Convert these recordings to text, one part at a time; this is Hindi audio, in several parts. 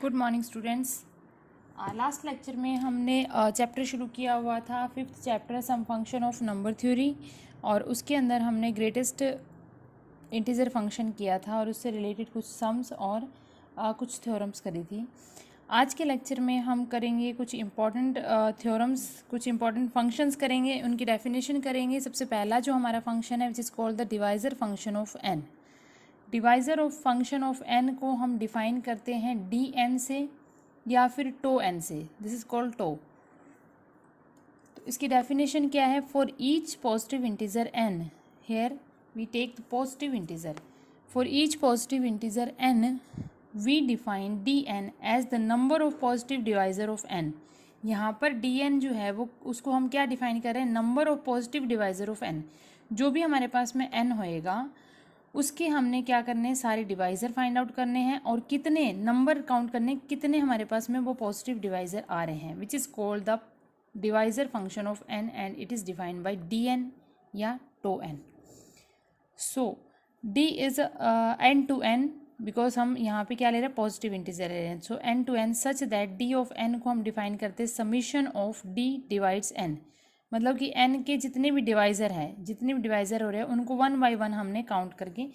Good morning students. Last lecture में हमने चैप्टर शुरू किया हुआ था, fifth chapter some function of number theory, और उसके अंदर हमने ग्रेटेस्ट इंटीजर फंक्शन किया था और उससे रिलेटेड कुछ सम्स और कुछ थ्योरम्स करी थी। आज के लेक्चर में हम करेंगे कुछ इम्पॉर्टेंट थ्योरम्स, कुछ इम्पॉर्टेंट फंक्शंस करेंगे, उनकी डेफिनेशन करेंगे। सबसे पहला जो हमारा फंक्शन है which is called the divisor function of n. Divisor of function of N को हम डिफाइन करते हैं डी एन से या फिर टो एन से। This is called tau. तो इसकी डेफिनेशन क्या है? For each positive integer n, here we take the positive integer, for each positive integer n we define d n as the number of positive divisor of n. यहाँ पर डी एन जो है वो उसको हम क्या डिफाइन कर रहे हैं? Number of positive divisor of n. जो भी हमारे पास में एन होएगा उसके हमने क्या करने हैं? सारे डिवाइज़र फाइंड आउट करने हैं और कितने नंबर काउंट करने, कितने हमारे पास में वो पॉजिटिव डिवाइज़र आ रहे हैं, which is called the divisor function of N and it is defined by D N या tau N. So D is N to N, because हम यहाँ पे क्या ले रहे हैं? पॉजिटिव इंटीजर ले रहे हैं। So N to N such that D of N को हम डिफाइन करते हैं summation of D divides N. मतलब कि एन के जितने भी डिवाइज़र हैं, जितने भी डिवाइज़र हो रहे हैं उनको वन बाई वन हमने काउंट करके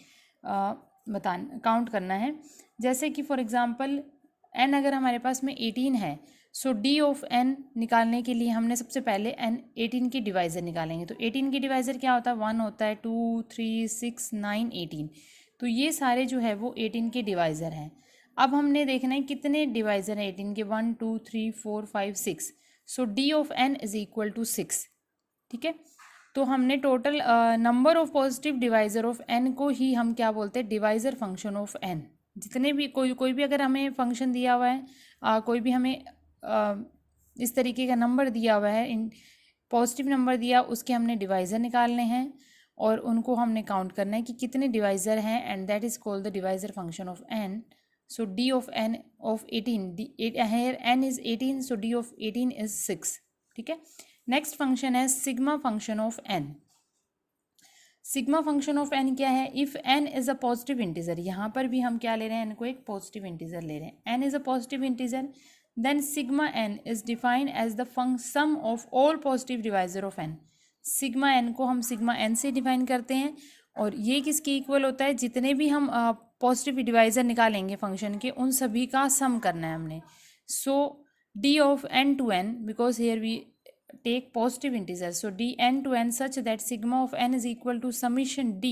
काउंट करना है। जैसे कि फॉर एग्जांपल एन अगर हमारे पास में 18 है, सो डी ऑफ एन निकालने के लिए हमने सबसे पहले एन 18 की डिवाइज़र निकालेंगे। तो 18 की डिवाइज़र क्या होता है? 1 होता है, 2, 3, 6, 9, 18। तो ये सारे जो है वो 18 के डिवाइज़र हैं। अब हमने देखना है कितने डिवाइज़र हैं 18 के। 1, 2, 3, 4, 5, 6। So D of n is equal to 6। ठीक है, तो हमने total number of positive divisor of N को ही हम क्या बोलते हैं? Divisor function of n. जितने भी कोई भी अगर हमें फंक्शन दिया हुआ है, कोई भी हमें इस तरीके का नंबर दिया हुआ है, इन पॉजिटिव नंबर दिया, उसके हमने डिवाइज़र निकालने हैं और उनको हमने काउंट करना है कि कितने डिवाइज़र हैं, and that is called the divisor function of n. So D of n of 18, here n is 18, so D of 18 is 6। ठीक है, नेक्स्ट फंक्शन है sigma function of n. Sigma function of n क्या है? If n is a positive integer, यहाँ पर भी हम क्या ले रहे हैं? एन को एक पॉजिटिव इंटीजर ले रहे हैं। N is a positive integer, then sigma n is defined as the sum of all positive divisor of n. Sigma n को हम सिग्मा एन से डिफाइन करते हैं और ये किसके इक्वल होता है? जितने भी हम पॉजिटिव डिवाइजर निकालेंगे फंक्शन के, उन सभी का सम करना है हमने। So D of N to N, because here we take positive integers, so dn to n such that sigma of n is equal to summation d,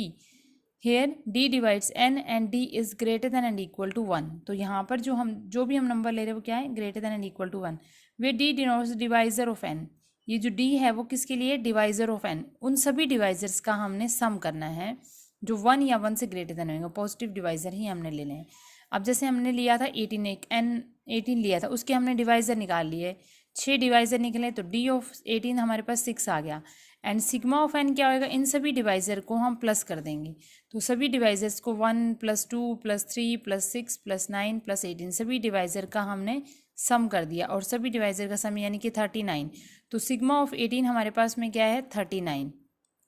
here d divides n and d is greater than and equal to 1। तो यहाँ पर जो भी हम नंबर ले रहे हैं वो क्या है? greater than and equal to 1, way d denotes divisor of n। ये जो d है वो किसके लिए? Divisor of n। उन सभी डिवाइजर्स का हमने सम करना है जो 1 या 1 से ग्रेटर देन होंगे, पॉजिटिव डिवाइजर ही हमने लेने हैं। अब जैसे हमने लिया था 18, एक n 18 लिया था, उसके हमने डिवाइजर निकाल लिए, 6 डिवाइजर निकले, तो डी ऑफ 18 हमारे पास 6 आ गया। एंड सिग्मा ऑफ एन क्या होगा? इन सभी डिवाइजर को हम प्लस कर देंगे, तो सभी डिवाइजर्स को 1 + 2 + 3 + 6 + 9 + 18 सभी डिवाइजर का हमने सम कर दिया, और सभी डिवाइजर का सम यानी कि 39। तो सिग्मा ऑफ 18 हमारे पास में क्या है? 39।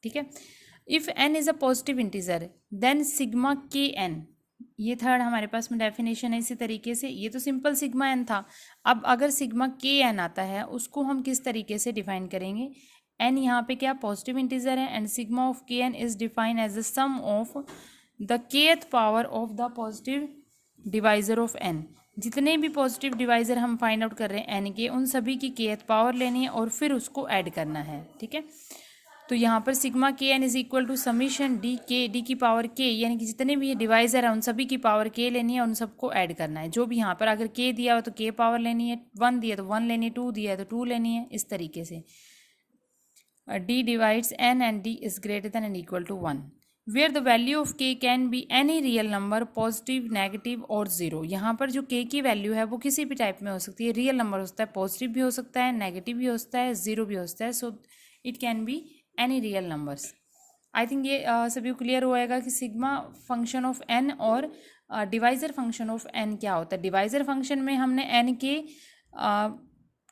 ठीक है, if n is a positive integer then sigma k n, ये थर्ड हमारे पास में डेफिनेशन है। इसी तरीके से ये तो सिंपल सिग्मा एन था, अब अगर सिग्मा के एन आता है उसको हम किस तरीके से डिफाइन करेंगे? एन यहाँ पे क्या? पॉजिटिव इंटीजर है, and sigma of k n is define as the sum of the kth power of the positive divisor of n. जितने भी पॉजिटिव डिवाइजर हम फाइंड आउट कर रहे हैं एन के, उन सभी की केथ पावर लेनी है और फिर उसको ऐड करना है। ठीक है, तो यहाँ पर sigma k n is equal to summation d k, d की पावर के, यानी कि जितने भी डिवाइजर है उन सभी की पावर के लेनी है, उन सबको ऐड करना है। जो भी यहाँ पर अगर के दिया हो तो के पावर लेनी है, 1 दिया तो 1 लेनी है, 2 दिया है तो 2 लेनी है। इस तरीके से D divides N and D is greater than and equal to 1, where the value of K can be any real number, positive, negative और जीरो। यहाँ पर जो के की वैल्यू है वो किसी भी टाइप में हो सकती है। रियल नंबर हो सकता है, पॉजिटिव भी हो सकता है, नेगेटिव भी हो सकता है, जीरो भी हो सकता है। So it can be any real numbers. I think ये सभी को क्लियर होएगा कि सिग्मा फंक्शन ऑफ एन और डिवाइजर फंक्शन ऑफ एन क्या होता है। डिवाइजर फंक्शन में हमने एन के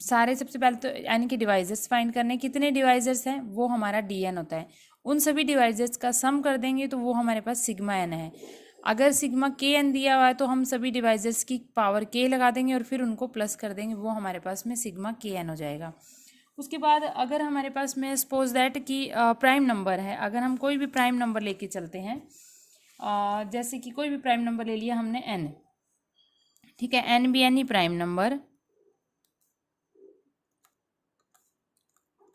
सारे, सबसे पहले तो एन के डिवाइजर्स फाइंड करने, कितने डिवाइजर्स हैं वो हमारा डी एन होता है, उन सभी डिवाइजर्स का सम कर देंगे तो वो हमारे पास सिग्मा एन है। अगर सिग्मा के एन दिया हुआ है तो हम सभी डिवाइजर्स की पावर के लगा देंगे और फिर उनको प्लस कर देंगे, वो हमारे पास में सिग्मा के एन हो जाएगा। उसके बाद अगर हमारे पास में सपोज दैट कि प्राइम नंबर है, अगर हम कोई भी प्राइम नंबर लेके चलते हैं, जैसे कि कोई भी प्राइम नंबर ले लिया हमने एन, ठीक है, एन भी any prime number,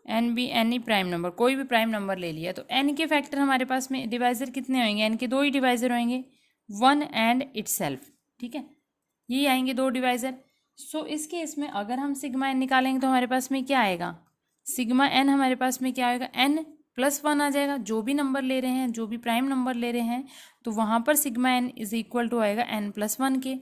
n be any prime number, कोई भी प्राइम नंबर ले लिया, तो एन के फैक्टर हमारे पास में डिवाइजर कितने होंगे, एन के दो ही डिवाइजर होंगे, वन एंड इटसेल्फ, ठीक है, ये आएंगे दो डिवाइजर। सो इस केस में अगर हम सिग्मा एन निकालेंगे तो हमारे पास में क्या आएगा, सिग्मा एन हमारे पास में क्या आएगा, एन प्लस वन आ जाएगा। जो भी नंबर ले रहे हैं, जो भी प्राइम नंबर ले रहे हैं, तो वहाँ पर sigma n is equal to आएगा एन प्लस वन के।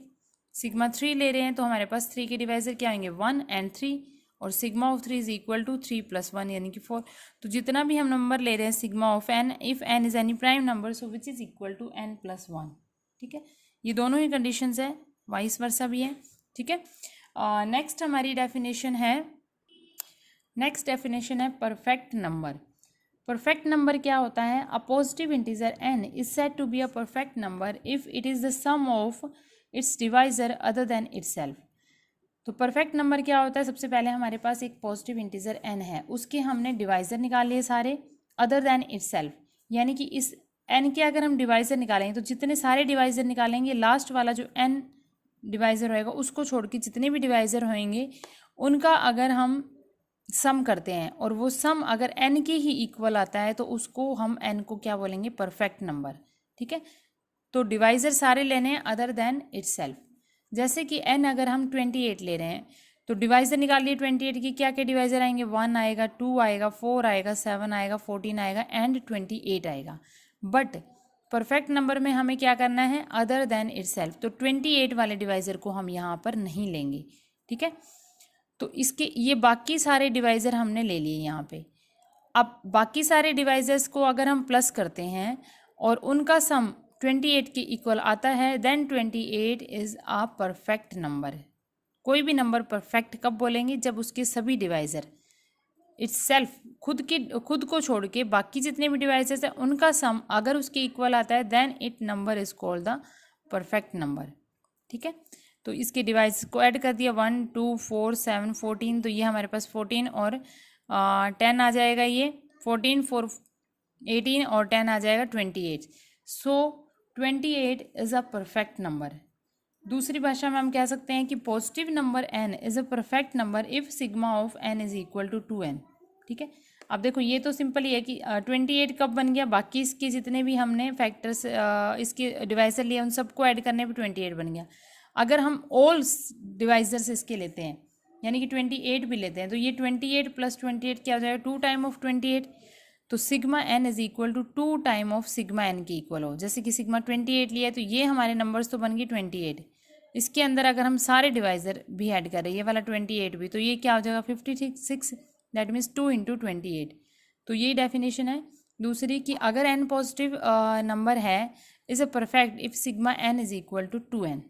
सिग्मा थ्री ले रहे हैं तो हमारे पास थ्री के डिवाइजर क्या आएंगे, वन एंड थ्री, और sigma of three is equal to three plus one यानी कि फोर। तो जितना भी हम नंबर ले रहे हैं sigma of n, if n is any prime number so which is equal to n plus one, ठीक है, ये दोनों ही कंडीशंस है, वाइस वर्सा भी है, ठीक है। नेक्स्ट हमारी डेफिनेशन है, नेक्स्ट डेफिनेशन है परफेक्ट नंबर। परफेक्ट नंबर क्या होता है, a positive integer n is said to be a perfect number if it is the sum of its divisor other than itself. तो परफेक्ट नंबर क्या होता है, सबसे पहले हमारे पास एक पॉजिटिव इंटीजर एन है, उसके हमने डिवाइजर निकाल लिए सारे अदर देन इटसेल्फ, यानी कि इस एन के अगर हम डिवाइजर निकालेंगे तो जितने सारे डिवाइजर निकालेंगे, लास्ट वाला जो एन डिवाइजर होएगा उसको छोड़ के जितने भी डिवाइजर होंगे उनका अगर हम सम करते हैं और वो सम अगर एन के ही इक्वल आता है तो उसको हम एन को क्या बोलेंगे, परफेक्ट नंबर, ठीक है। तो डिवाइजर सारे लेने हैं अदर देन इटसेल्फ। जैसे कि एन अगर हम 28 ले रहे हैं तो डिवाइजर निकाल लिए 28 की, क्या क्या डिवाइजर आएंगे, 1 आएगा, 2 आएगा, 4 आएगा, 7 आएगा, 14 आएगा एंड 28 आएगा। बट परफेक्ट नंबर में हमें क्या करना है, अदर देन इटसेल्फ, तो 28 वाले डिवाइजर को हम यहाँ पर नहीं लेंगे, ठीक है। तो इसके ये बाकी सारे डिवाइजर हमने ले लिए यहाँ पे। अब बाकी सारे डिवाइजर्स को अगर हम प्लस करते हैं और उनका सम 28 के इक्वल आता है, then 28 is a perfect number. कोई भी नंबर परफेक्ट कब बोलेंगे, जब उसके सभी डिवाइजर इटसेल्फ खुद को छोड़ के बाकी जितने भी डिवाइसेस हैं उनका सम अगर उसके इक्वल आता है, then it number is called the perfect number, ठीक है। तो इसके डिवाइस को ऐड कर दिया, 1 2 4 7 14, तो ये हमारे पास 14 और 10 आ जाएगा, ये 14 4 18 और 10 आ जाएगा 28। So 28 is a perfect number. दूसरी भाषा में हम कह सकते हैं कि positive number n is a perfect number if sigma of n is equal to 2n, ठीक है। अब देखो ये तो सिंपल ही है कि 28 कब बन गया, बाकी इसके जितने भी हमने फैक्टर्स इसके डिवाइजर लिए उन सबको ऐड करने पे 28 बन गया। अगर हम ऑल डिवाइजर्स इसके लेते हैं यानी कि 28 भी लेते हैं तो ये 28 प्लस 28 क्या हो जाएगा, 2 टाइम ऑफ 28, तो sigma n is equal to 2 time of sigma n के इक्वल हो। जैसे कि सिग्मा 28 लिया है तो ये हमारे नंबर्स तो बन गए 28, इसके अंदर अगर हम सारे डिवाइजर भी ऐड करें, ये वाला 28 भी, तो ये क्या हो जाएगा 56, दैट मीन्स 2 इंटू 28। तो ये डेफिनेशन है दूसरी कि अगर एन पॉजिटिव नंबर है is a perfect if sigma n is equal to 2n।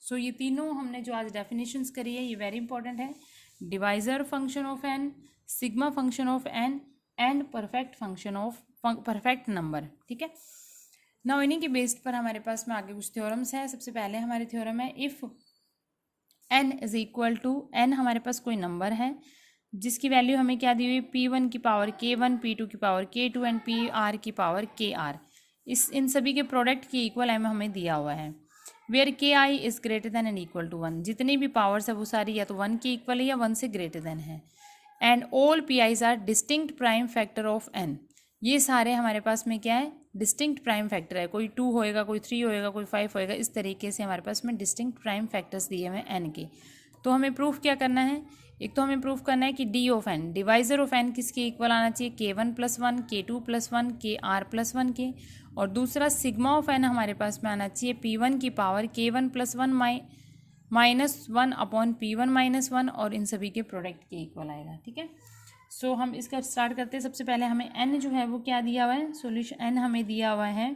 So ये तीनों हमने जो आज डेफिनेशंस करी है ये वेरी इंपॉर्टेंट है, divisor function of n, sigma function of N and perfect function of perfect number, ठीक है। नाउ इन्हीं के बेस्ड पर हमारे पास में आगे कुछ थ्योरम्स है। सबसे पहले हमारे थ्योरम है if n is equal to, n हमारे पास कोई नंबर है जिसकी वैल्यू हमें क्या दी हुई, p1 की पावर k1, p2 की पावर k2 एंड pr की पावर kr, इन सभी के प्रोडक्ट की इक्वल हमें दिया हुआ है। Where K I is greater than and equal to 1, जितनी भी पावर्स है वो सारी या तो 1 के इक्वल है या 1 से ग्रेटर देन है। And all p i's are distinct prime factor of n, ये सारे हमारे पास में क्या है, डिस्टिंक्ट प्राइम फैक्टर है, कोई 2 होएगा, कोई 3 होएगा, कोई 5 होएगा, इस तरीके से हमारे पास में डिस्टिंक्ट प्राइम फैक्टर्स दिए हुए हैं n के। तो हमें प्रूफ क्या करना है, एक तो हमें प्रूफ करना है कि d of n, divisor of n किसके इक्वल आना चाहिए, k1 plus 1, k2 plus 1, kr plus 1 के, और दूसरा सिग्मा ऑफ एन हमारे पास में आना चाहिए p1 की power k1 plus 1 minus 1 upon p1 minus 1, और इन सभी के प्रोडक्ट के इक्वल आएगा, ठीक है। सो हम इसका स्टार्ट करते हैं। सबसे पहले हमें n जो है वो क्या दिया हुआ है, सॉल्यूशन n हमें दिया हुआ है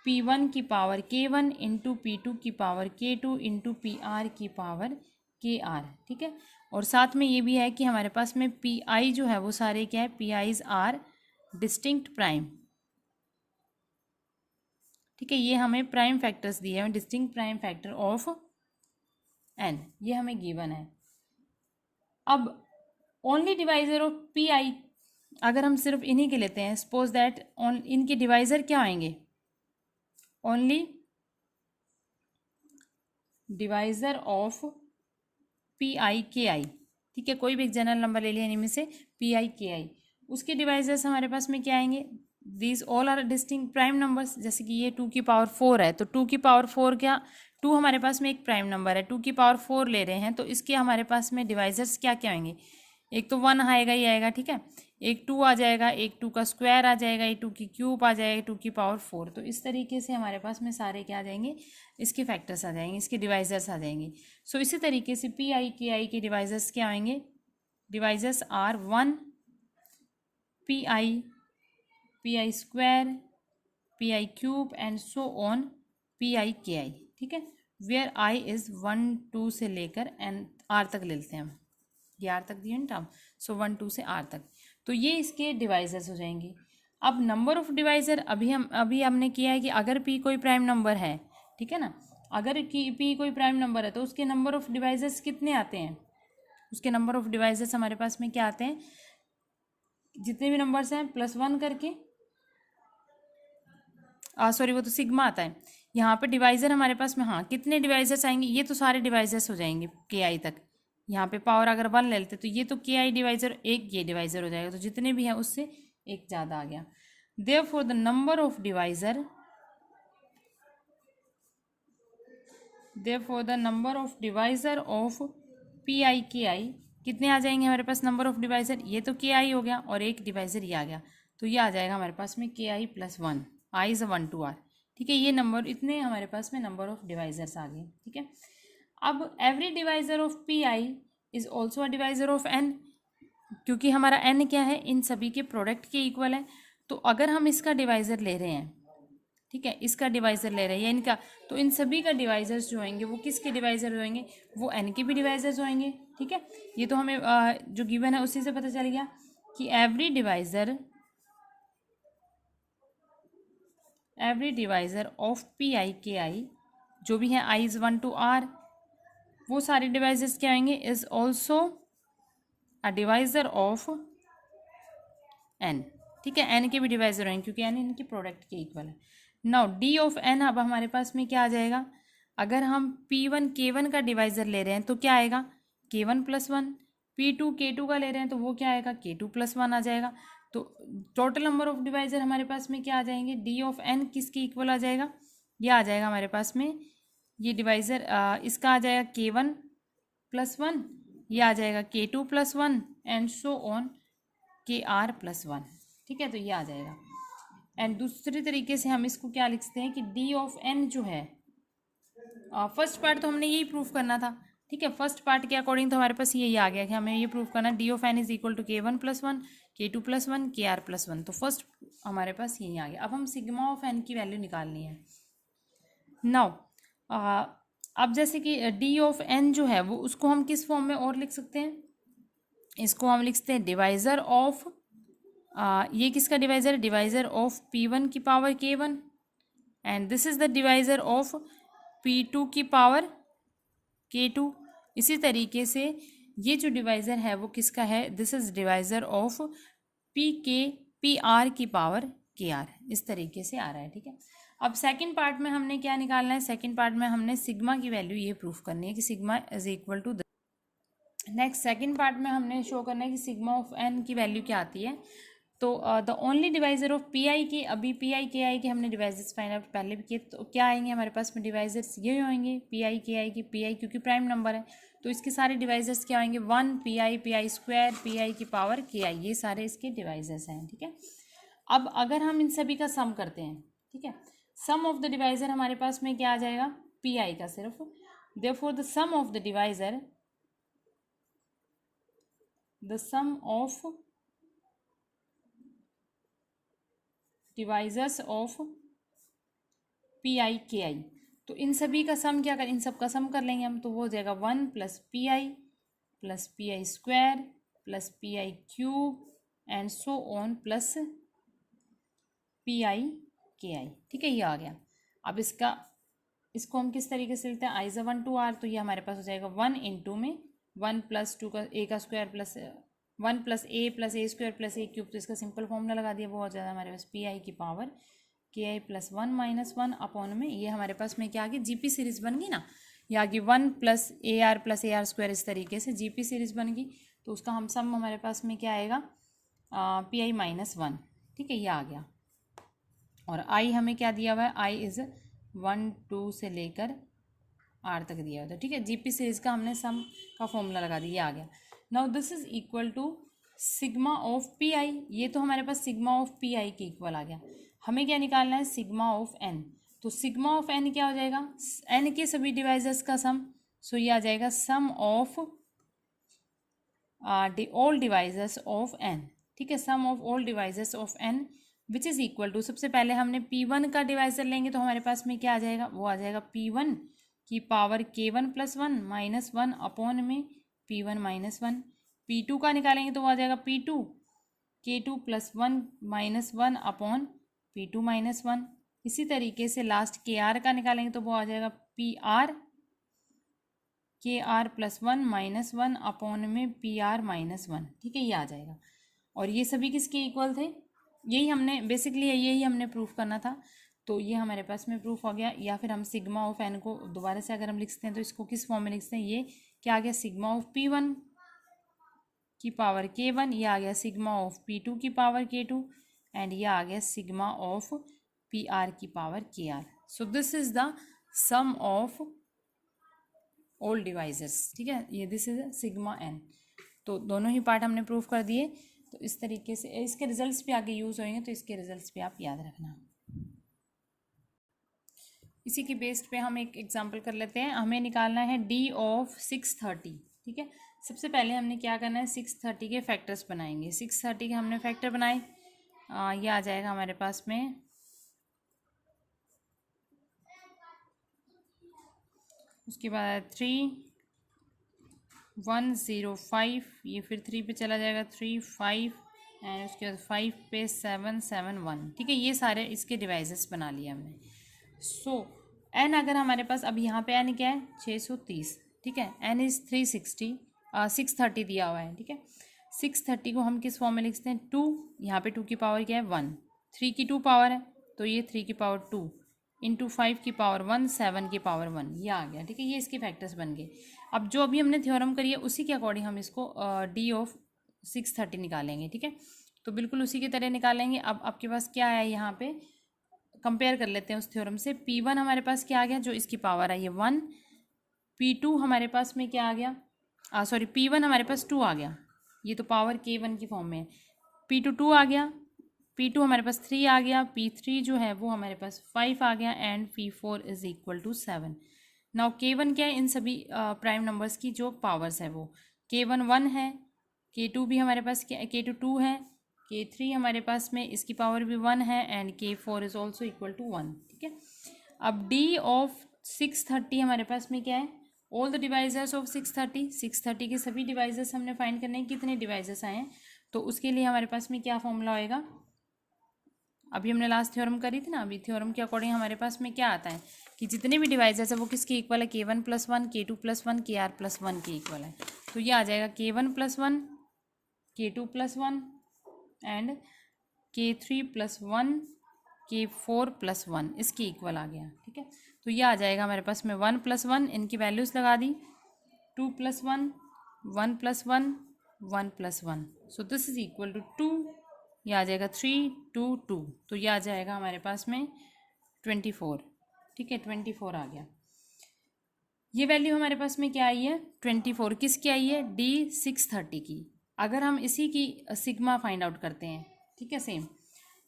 p1 की पावर k1 इंटू p2 की पावर k2 इंटू pr की पावर kr, ठीक है। और साथ में ये भी है कि हमारे पास में pi जो है वो सारे क्या है, pi's आर डिस्टिंक्ट प्राइम, ठीक है, ये हमें प्राइम फैक्टर्स दिए हैं, distinct prime factor of n, ये हमें गिवन है। अब ओनली डिवाइजर ऑफ पी आई, अगर हम सिर्फ इन्हीं के लेते हैं, सपोज दैट इनके डिवाइजर क्या आएंगे, only divisor of p i के आई, ठीक है, कोई भी एक जनरल नंबर ले लिया इनमें से, पी आई के आई, उसके डिवाइजर्स हमारे पास में क्या आएंगे, these all are distinct prime numbers. जैसे कि ये 2 की पावर 4 है, तो 2 की पावर 4 क्या, 2 हमारे पास में एक प्राइम नंबर है, 2 की पावर 4 ले रहे हैं, तो इसके हमारे पास में डिवाइजर्स क्या क्या आएंगे, एक तो 1 आएगा ही आएगा, ठीक है, एक 2 आ जाएगा, एक 2 का स्क्वायर आ जाएगा, एक 2 की क्यूब आ जाएगा, 2 की पावर 4। तो इस तरीके से हमारे पास में सारे क्या आ जाएंगे, इसके फैक्टर्स आ जाएंगे, इसके डिवाइजर्स आ जाएंगे। सो इसी तरीके से पी आई के आई के डिवाइजर्स क्या आएंगे, divisors are 1 p i square, p i cube and so on p i के आई, ठीक है, वेयर आई इज 1 2 से लेकर एन आर तक ले लेते हैं हम, ये आर तक दिए टर्म, सो 1 2 से आर तक, तो ये इसके डिवाइजर्स हो जाएंगे। अब नंबर ऑफ डिवाइजर अभी हमने किया है कि अगर पी कोई प्राइम नंबर है, ठीक है ना, अगर पी कोई प्राइम नंबर है तो उसके नंबर ऑफ डिवाइजर्स कितने आते हैं, उसके नंबर ऑफ डिवाइजर्स हमारे पास में क्या आते हैं, जितने भी नंबर्स हैं +1 करके, सॉरी वो तो सिग्मा आता है, यहाँ पे डिवाइजर हमारे पास में, हाँ कितने डिवाइजर्स आएंगे, ये तो सारे डिवाइजर्स हो जाएंगे के आई तक, यहाँ पे पावर अगर 1 ले लेते तो ये तो के आई डिवाइजर एक, ये डिवाइजर हो जाएगा, तो जितने भी हैं उससे एक ज़्यादा आ गया। Therefore the number of divisor, therefore the number of divisor of p i के आई, कितने आ जाएंगे हमारे पास नंबर ऑफ डिवाइजर, ये तो के आई हो गया और एक डिवाइजर ये आ गया, तो ये आ जाएगा हमारे पास में के आई +1, आई इज़ 1 to r, ठीक है, ये नंबर इतने हमारे पास में नंबर ऑफ डिवाइजर्स आ गए, ठीक है। अब every divisor of p i is also a divisor of n, क्योंकि हमारा एन क्या है, इन सभी के प्रोडक्ट के इक्वल है, तो अगर हम इसका डिवाइजर ले रहे हैं, ठीक है, इसका डिवाइजर ले रहे हैं या इनका, तो इन सभी का डिवाइजर्स जो होंगे वो किसके डिवाइजर होंगे, वो एन के भी डिवाइजर्स होंगे, ठीक है। ये तो हमें जो गिवन है उसी से पता चल गया कि every divisor of p i के आई, जो भी है आई इज़ 1 to r, वो सारे डिवाइजर्स क्या आएंगे, is also a divisor of N, ठीक है, एन के भी डिवाइजर होंगे क्योंकि एन इनके प्रोडक्ट के इक्वल है। नाउ डी ऑफ एन, अब हमारे पास में क्या आ जाएगा, अगर हम P1 K1 का डिवाइजर ले रहे हैं तो क्या आएगा, K1 +1, P2 K2 का ले रहे हैं तो वो क्या आएगा, K2 +1 आ जाएगा। तो टोटल नंबर ऑफ डिवाइजर हमारे पास में क्या आ जाएंगे, डी ऑफ एन किसके इक्वल आ जाएगा, ये आ जाएगा हमारे पास में, ये डिवाइजर इसका आ जाएगा K1 +1, ये आ जाएगा K2 +1 and so on KR +1, ठीक है, तो ये आ जाएगा। एंड दूसरी तरीके से हम इसको क्या लिख सकते हैं कि डी ऑफ एन जो है, फर्स्ट पार्ट तो हमने यही प्रूफ करना था, ठीक है, फर्स्ट पार्ट के अकॉर्डिंग तो हमारे पास यही आ गया कि हमें ये प्रूफ करना d of n is equal to K1 +1 K2 +1 KR +1, तो फर्स्ट हमारे पास यही आ गया। अब हम सिग्मा ऑफ एन की वैल्यू निकालनी है। नाउ अब जैसे कि डी ऑफ एन जो है वो उसको हम किस फॉर्म में और लिख सकते हैं, इसको हम लिखते हैं डिवाइजर ऑफ, ये किसका डिवाइजर है, डिवाइजर ऑफ P1 की power K1 and this is the divisor of P2 की पावर K2। इसी तरीके से ये जो डिवाइजर है वो किसका है, this is divisor of PR की पावर KR, इस तरीके से आ रहा है, ठीक है। अब सेकंड पार्ट में हमने क्या निकालना है, सेकंड पार्ट में हमने सिग्मा की वैल्यू ये प्रूफ करनी है कि sigma is equal to, next second part में हमने शो करना है कि सिग्मा ऑफ एन की वैल्यू क्या आती है। तो the only divisor of p i के, अभी पी आई के आई के हमने डिवाइजर्स फाइंड आउट पहले भी किए, तो क्या आएंगे हमारे पास में डिवाइजर्स ये होंगे पी आई के आई की, पी आई क्योंकि प्राइम नंबर है तो इसके सारे डिवाइजर्स क्या होंगे, 1 पी आई स्क्वायर पी आई की पावर के आई, ये सारे इसके डिवाइजर्स हैं, ठीक है। अब अगर हम इन सभी का सम करते हैं, ठीक है, सम ऑफ द डिवाइजर हमारे पास में क्या आ जाएगा, पी आई का सिर्फ, therefore the sum of the divisor, the sum of divisors of p i के आई, तो इन सभी का सम क्या कर, इन सब का सम कर लेंगे हम, तो वो हो जाएगा 1 + P i square p i cube and so on plus P i के आई, ठीक है, ये आ गया। अब इसको हम किस तरीके से लिखते हैं, आई इज़ 1 to r, तो ये हमारे पास हो जाएगा 1 × में 1 + 2 का a का square plus 1 + a + a square plus a cube, तो इसका सिंपल फॉर्मूला लगा दिया, वो हो जाएगा हमारे पास पी आई की पावर के आई प्लस 1 - 1 अपॉन में ये हमारे पास में क्या आ गई, जीपी सीरीज बन गई ना, ये आ गई 1 + AR + AR स्क्वायर, इस तरीके से जीपी सीरीज बन गई। तो उसका हम सम हमारे पास में क्या आएगा, पी आई -1, ठीक है, ये आ गया। और आई हमें क्या दिया हुआ है, आई इज़ 1 2 से लेकर आर तक दिया हुआ था, ठीक है। जीपी सीरीज का हमने सम का फॉर्मूला लगा दिया, ये आ गया। Now this is equal to sigma of p i, ये तो हमारे पास सिग्मा ऑफ पी आई के इक्वल आ गया। हमें क्या निकालना है, सिग्मा ऑफ एन। तो सिग्मा ऑफ एन क्या हो जाएगा, एन के सभी डिवाइजर्स का सम, सो ये आ जाएगा sum of all divisors of N, ठीक है, sum of all divisors of N which is equal to, सबसे पहले हमने P1 का डिवाइजर लेंगे तो हमारे पास में क्या आ जाएगा, वो आ जाएगा P1 की पावर K1 + 1 - 1 अपॉन में P1 - 1। P2 का निकालेंगे तो वो आ जाएगा P2 K2 + 1 - 1 अपॉन P2 - 1। इसी तरीके से लास्ट KR का निकालेंगे तो वो आ जाएगा PR KR + 1 - 1 अपॉन में PR - 1, ठीक है, ये आ जाएगा। और ये सभी किसके इक्वल थे, यही हमने बेसिकली यही हमने प्रूफ करना था, तो ये हमारे पास में प्रूफ हो गया। या फिर हम सिग्मा ऑफ एन को दोबारा से अगर हम लिखते हैं तो इसको किस फॉर्म में लिखते हैं, ये क्या आ गया, सिग्मा ऑफ P1 की पावर K1, ये आ गया सिग्मा ऑफ P2 की पावर K2, एंड ये आ गया सिग्मा ऑफ PR की power KR। So this is the sum of all divisors, ठीक है, ये दिस इज सिग्मा एन। तो दोनों ही पार्ट हमने प्रूफ कर दिए। तो इस तरीके से इसके रिजल्ट्स भी आगे यूज़ होंगे, तो इसके रिजल्ट्स भी आप याद रखना। इसी की बेस्ड पे हम एक एग्जांपल कर लेते हैं। हमें निकालना है D ऑफ 630, ठीक है। सबसे पहले हमने क्या करना है, 630 के फैक्टर्स बनाएंगे। 630 के हमने फैक्टर बनाए, ये आ जाएगा हमारे पास में, उसके बाद 3105, ये फिर 3 पे चला जाएगा, 35, एंड उसके बाद 5 पे 771, ठीक है। ये सारे इसके डिवाइसेस बना लिए हमने। सो एन अगर हमारे पास, अब यहाँ पे एन क्या है, 630, ठीक है, एन इज़ 630 दिया हुआ है, ठीक है। 630 को हम किस फॉर्म में लिखते हैं, 2, यहाँ पे 2 की पावर क्या है 1, 3 की 2 पावर है तो ये 3 की पावर 2 इंटू 5 की पावर 1, 7 की पावर 1, ये आ गया, ठीक है। ये इसके फैक्टर्स बन गए। अब जो अभी हमने थ्योरम करी है उसी के अकॉर्डिंग हम इसको D ऑफ 630 निकालेंगे, ठीक है। तो बिल्कुल उसी की तरह निकालेंगे। अब आपके पास क्या है, यहाँ पे कंपेयर कर लेते हैं उस थ्योरम से। P1 हमारे पास क्या आ गया, जो इसकी पावर है ये 1, P2 हमारे पास में क्या आ गया, सॉरी P1 हमारे पास 2 आ गया, ये तो पावर K1 की फॉर्म में है। P2 2 आ गया, P2 हमारे पास 3 आ गया, P3 जो है वो हमारे पास 5 आ गया, and P4 is equal to 7। Now K1 क्या है, इन सभी प्राइम नंबर्स की जो पावर्स है वो K1 1 है, K2 भी हमारे पास K2 2 है, K3 हमारे पास में इसकी पावर भी 1 है, and K4 is also equal to 1, ठीक है। अब D ऑफ 630 हमारे पास में क्या है, ऑल द डिवाइजर्स ऑफ 630 के सभी डिवाइजर्स हमने फाइंड करने हैं, कितने डिवाइजर्स आए हैं। तो उसके लिए हमारे पास में क्या फॉर्मूला होएगा, अभी हमने लास्ट थ्योरम करी थी ना, अभी थ्योरम के अकॉर्डिंग हमारे पास में क्या आता है कि जितने भी डिवाइजर्स है वो किसके इक्वल है, K1 + 1, K2 + 1, KR + 1 के इक्वल है। तो ये आ जाएगा K1 + 1, K2 + 1 and K3 + 1, K4 + 1, इसके इक्वल आ गया, ठीक है। तो ये आ जाएगा हमारे पास में 1 + 1, इनकी वैल्यूज़ लगा दी, 2 + 1, 1 + 1, 1 + 1, so this is equal to 2, ये आ जाएगा 3 2 2, तो ये आ जाएगा हमारे पास में 24, ठीक है, 24 आ गया। ये वैल्यू हमारे पास में क्या आई है, 24 किसकी आई है, D 630 की। अगर हम इसी की सिग्मा फाइंड आउट करते हैं, ठीक है, सेम,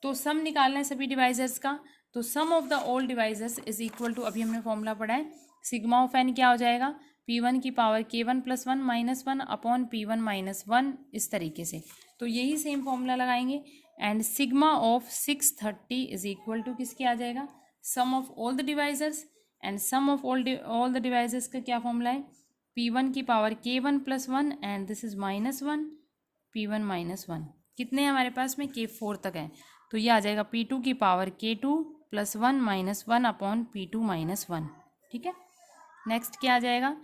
तो सम निकालना है सभी डिवाइजर्स का, तो sum of the all divisors is equal to, अभी हमने फॉर्मूला पढ़ा है, सिग्मा ऑफ एन क्या हो जाएगा, P1 की पावर K1 + 1 - 1 अपॉन P1 - 1, इस तरीके से। तो यही सेम फॉर्मूला लगाएंगे, and sigma of 630 is equal to किसके आ जाएगा, sum of all the divisors, and sum of all the divisors का क्या फॉर्मूला है, P1 की power K1 + 1, and this is -1 P1 - 1, कितने हमारे पास में K4 तक है, तो ये आ जाएगा P2 की power K2 plus one minus one upon P2 minus one. ठीक है, नेक्स्ट क्या आ जाएगा,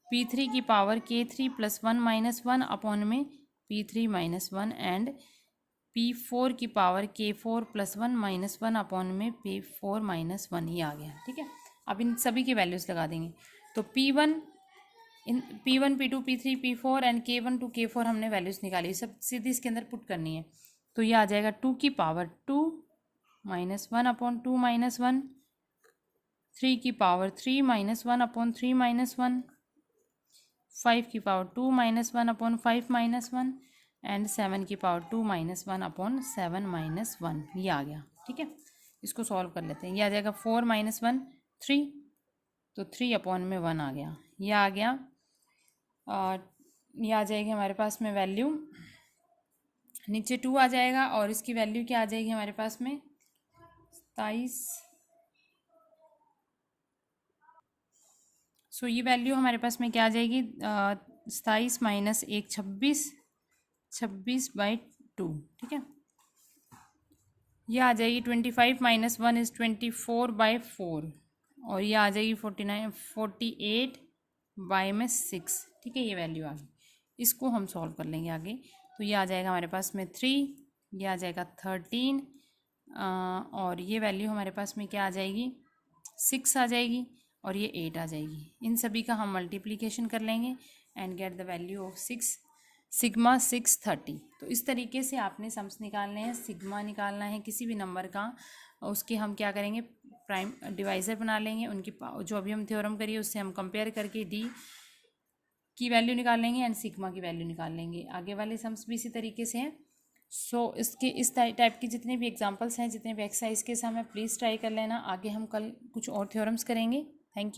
P3 की power K3 plus one minus one upon में P3 minus one and P4 की power K4 plus one minus one upon में P4 माइनस वन, ये आ गया। ठीक है, अब इन सभी की वैल्यूज़ लगा देंगे। तो P1 P2 P3 P4 and K1 to K4 हमने वैल्यूज़ निकाली, सब सीधी इसके अंदर पुट करनी है। तो ये आ जाएगा 2 की power 2 minus one upon 2 minus one, 3 की power 3 minus one upon 3 minus one, 5 की power 2 minus one upon 5 minus one and 7 की power 2 minus one upon 7 minus one, ये आ गया। ठीक है, इसको सॉल्व कर लेते हैं। ये आ जाएगा 4 माइनस वन 3, तो 3 अपॉन में 1 आ गया, ये आ गया। ये आ जाएगी हमारे पास में वैल्यू, नीचे 2 आ जाएगा और इसकी वैल्यू क्या आ जाएगी हमारे पास में 27। सो ये वैल्यू हमारे पास में क्या आ जाएगी 27 माइनस 1 26, 26/2। ठीक है, ये आ जाएगी 25 माइनस 1 इज़ 24/4 और ये आ जाएगी 48/6। ठीक है, ये वैल्यू आ गई, इसको हम सॉल्व कर लेंगे आगे। तो ये आ जाएगा हमारे पास में 3, ये आ जाएगा 13 और ये वैल्यू हमारे पास में क्या आ जाएगी 6 आ जाएगी और ये 8 आ जाएगी। इन सभी का हम मल्टीप्लिकेशन कर लेंगे and get the value of 6 sigma 630। तो इस तरीके से आपने सम्स निकालने हैं, सिग्मा निकालना है किसी भी नंबर का, उसके हम क्या करेंगे प्राइम डिवाइज़र बना लेंगे, उनकी जो अभी हम थ्योरम करिए उससे हम कंपेयर करके डी की वैल्यू निकाल लेंगे एंड सिग्मा की वैल्यू निकाल लेंगे। आगे वाले सम्स भी इसी तरीके से हैं। सो इसके इस टाइप के जितने भी एग्जांपल्स हैं, जितने भी एक्सरसाइज के, हमें प्लीज़ ट्राई कर लेना। आगे हम कल कुछ और थ्योरम्स करेंगे।